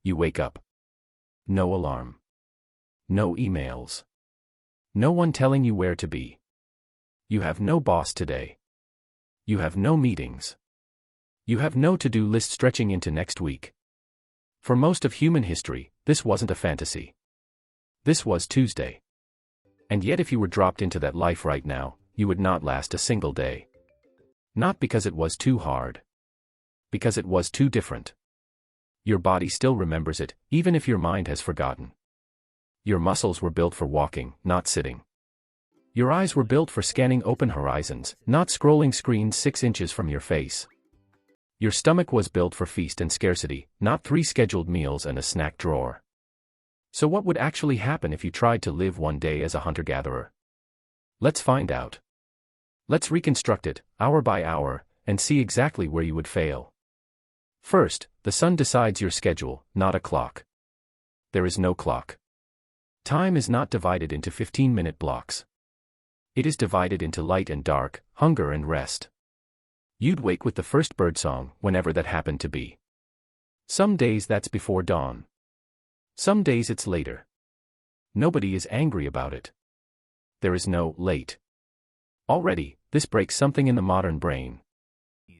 You wake up. No alarm. No emails. No one telling you where to be. You have no boss today. You have no meetings. You have no to-do list stretching into next week. For most of human history, this wasn't a fantasy. This was Tuesday. And yet if you were dropped into that life right now, you would not last a single day. Not because it was too hard. Because it was too different. Your body still remembers it, even if your mind has forgotten. Your muscles were built for walking, not sitting. Your eyes were built for scanning open horizons, not scrolling screens 6 inches from your face. Your stomach was built for feast and scarcity, not 3 scheduled meals and a snack drawer. So what would actually happen if you tried to live one day as a hunter-gatherer? Let's find out. Let's reconstruct it, hour by hour, and see exactly where you would fail. First, the sun decides your schedule, not a clock. There is no clock. Time is not divided into 15-minute blocks. It is divided into light and dark, hunger and rest. You'd wake with the first birdsong, whenever that happened to be. Some days that's before dawn. Some days it's later. Nobody is angry about it. There is no late. Already, this breaks something in the modern brain.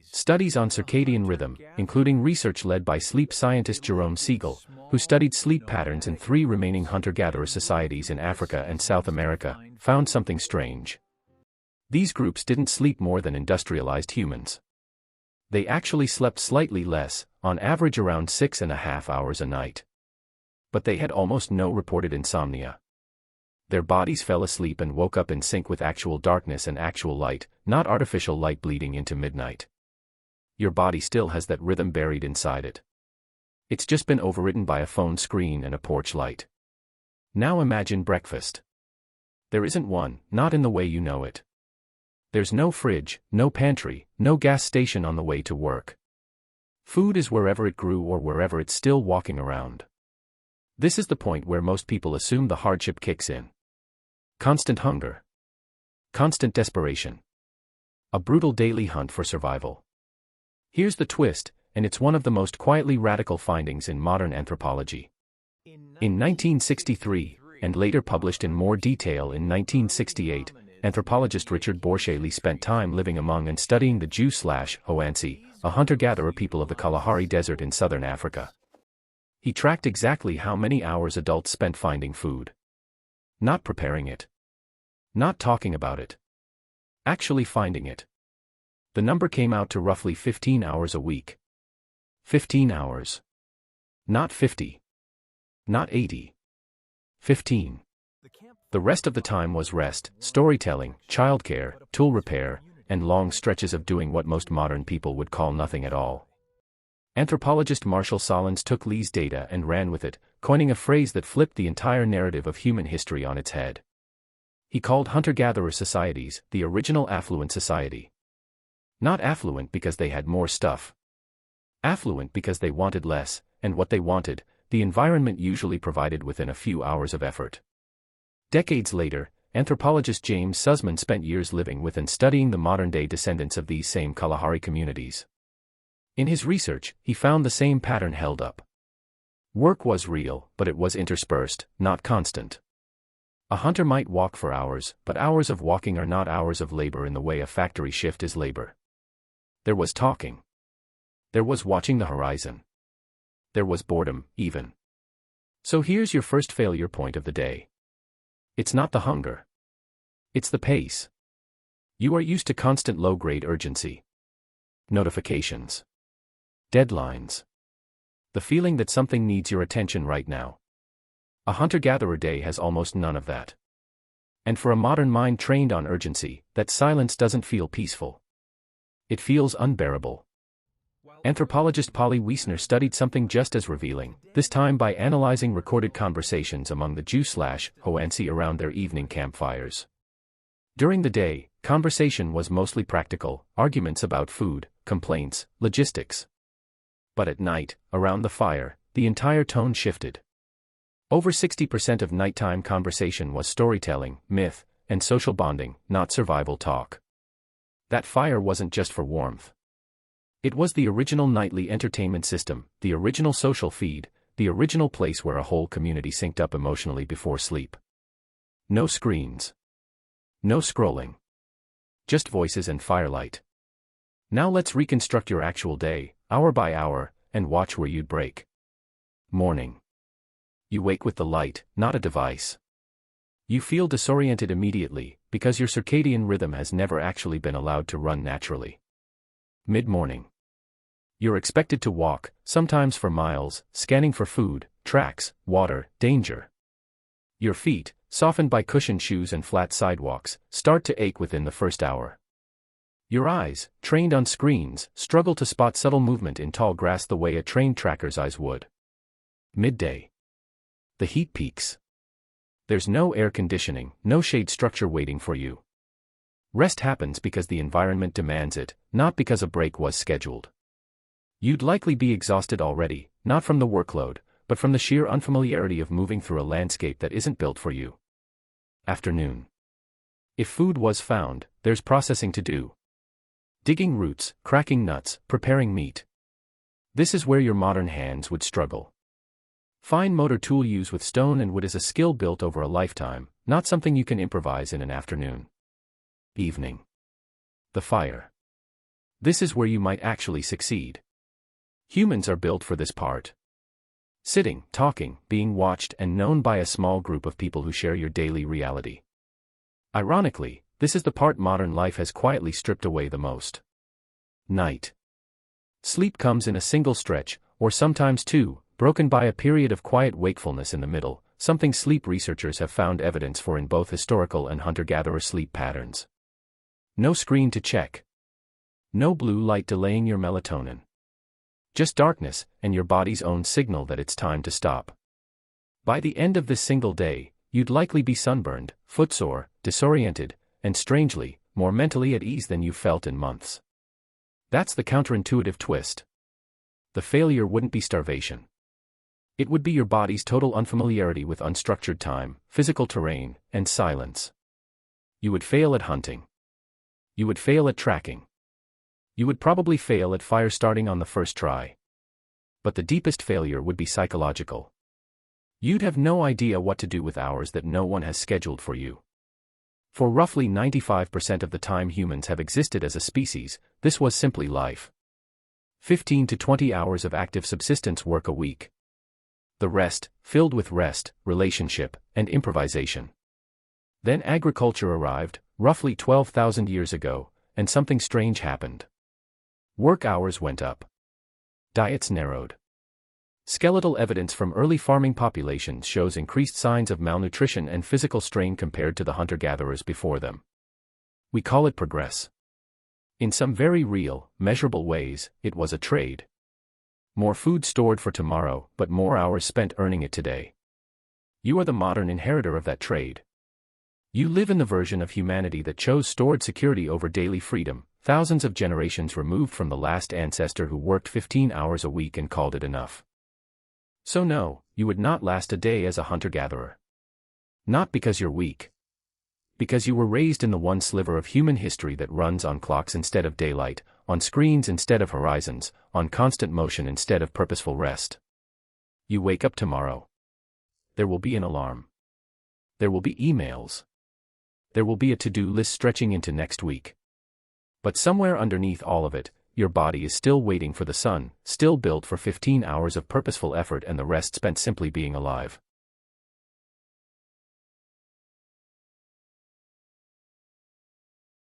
Studies on circadian rhythm, including research led by sleep scientist Jerome Siegel, who studied sleep patterns in 3 remaining hunter-gatherer societies in Africa and South America, found something strange. These groups didn't sleep more than industrialized humans. They actually slept slightly less, on average around 6.5 hours a night. But they had almost no reported insomnia. Their bodies fell asleep and woke up in sync with actual darkness and actual light, not artificial light bleeding into midnight. Your body still has that rhythm buried inside it. It's just been overwritten by a phone screen and a porch light. Now imagine breakfast. There isn't one, not in the way you know it. There's no fridge, no pantry, no gas station on the way to work. Food is wherever it grew or wherever it's still walking around. This is the point where most people assume the hardship kicks in. Constant hunger. Constant desperation. A brutal daily hunt for survival. Here's the twist, and it's one of the most quietly radical findings in modern anthropology. In 1963, and later published in more detail in 1968, anthropologist Richard Borchelli spent time living among and studying the Jew/Hoansi, a hunter-gatherer people of the Kalahari Desert in southern Africa. He tracked exactly how many hours adults spent finding food. Not preparing it. Not talking about it. Actually finding it. The number came out to roughly 15 hours a week. 15 hours. Not 50. Not 80. 15. The rest of the time was rest, storytelling, childcare, tool repair, and long stretches of doing what most modern people would call nothing at all. Anthropologist Marshall Sahlins took Lee's data and ran with it, coining a phrase that flipped the entire narrative of human history on its head. He called hunter-gatherer societies the original affluent society. Not affluent because they had more stuff. Affluent because they wanted less, and what they wanted, the environment usually provided within a few hours of effort. Decades later, anthropologist James Suzman spent years living with and studying the modern-day descendants of these same Kalahari communities. In his research, he found the same pattern held up. Work was real, but it was interspersed, not constant. A hunter might walk for hours, but hours of walking are not hours of labor in the way a factory shift is labor. There was talking. There was watching the horizon. There was boredom, even. So here's your first failure point of the day. It's not the hunger. It's the pace. You are used to constant low-grade urgency. Notifications. Deadlines. The feeling that something needs your attention right now. A hunter-gatherer day has almost none of that. And for a modern mind trained on urgency, that silence doesn't feel peaceful. It feels unbearable. Anthropologist Polly Wiesner studied something just as revealing, this time by analyzing recorded conversations among the Jew/Hoansi around their evening campfires. During the day, conversation was mostly practical, arguments about food, complaints, logistics. But at night, around the fire, the entire tone shifted. Over 60% of nighttime conversation was storytelling, myth, and social bonding, not survival talk. That fire wasn't just for warmth. It was the original nightly entertainment system, the original social feed, the original place where a whole community synced up emotionally before sleep. No screens. No scrolling. Just voices and firelight. Now let's reconstruct your actual day, hour by hour, and watch where you'd break. Morning. You wake with the light, not a device. You feel disoriented immediately, because your circadian rhythm has never actually been allowed to run naturally. Mid-morning. You're expected to walk, sometimes for miles, scanning for food, tracks, water, danger. Your feet, softened by cushioned shoes and flat sidewalks, start to ache within the first hour. Your eyes, trained on screens, struggle to spot subtle movement in tall grass the way a trained tracker's eyes would. Midday. The heat peaks. There's no air conditioning, no shade structure waiting for you. Rest happens because the environment demands it, not because a break was scheduled. You'd likely be exhausted already, not from the workload, but from the sheer unfamiliarity of moving through a landscape that isn't built for you. Afternoon. If food was found, there's processing to do. Digging roots, cracking nuts, preparing meat. This is where your modern hands would struggle. Fine motor tool use with stone and wood is a skill built over a lifetime, not something you can improvise in an afternoon. Evening. The fire. This is where you might actually succeed. Humans are built for this part. Sitting, talking, being watched and known by a small group of people who share your daily reality. Ironically, this is the part modern life has quietly stripped away the most. Night. Sleep comes in a single stretch, or sometimes two, broken by a period of quiet wakefulness in the middle, something sleep researchers have found evidence for in both historical and hunter-gatherer sleep patterns. No screen to check. No blue light delaying your melatonin. Just darkness, and your body's own signal that it's time to stop. By the end of this single day, you'd likely be sunburned, footsore, disoriented, and strangely, more mentally at ease than you've felt in months. That's the counterintuitive twist. The failure wouldn't be starvation. It would be your body's total unfamiliarity with unstructured time, physical terrain, and silence. You would fail at hunting. You would fail at tracking. You would probably fail at fire starting on the first try. But the deepest failure would be psychological. You'd have no idea what to do with hours that no one has scheduled for you. For roughly 95% of the time humans have existed as a species, this was simply life. 15 to 20 hours of active subsistence work a week. The rest, filled with rest, relationship, and improvisation. Then agriculture arrived, roughly 12,000 years ago, and something strange happened. Work hours went up. Diets narrowed. Skeletal evidence from early farming populations shows increased signs of malnutrition and physical strain compared to the hunter-gatherers before them. We call it progress. In some very real, measurable ways, it was a trade. More food stored for tomorrow, but more hours spent earning it today. You are the modern inheritor of that trade. You live in the version of humanity that chose stored security over daily freedom, thousands of generations removed from the last ancestor who worked 15 hours a week and called it enough. So no, you would not last a day as a hunter-gatherer. Not because you're weak. Because you were raised in the one sliver of human history that runs on clocks instead of daylight, on screens instead of horizons, on constant motion instead of purposeful rest. You wake up tomorrow. There will be an alarm. There will be emails. There will be a to-do list stretching into next week. But somewhere underneath all of it, your body is still waiting for the sun, still built for 15 hours of purposeful effort and the rest spent simply being alive.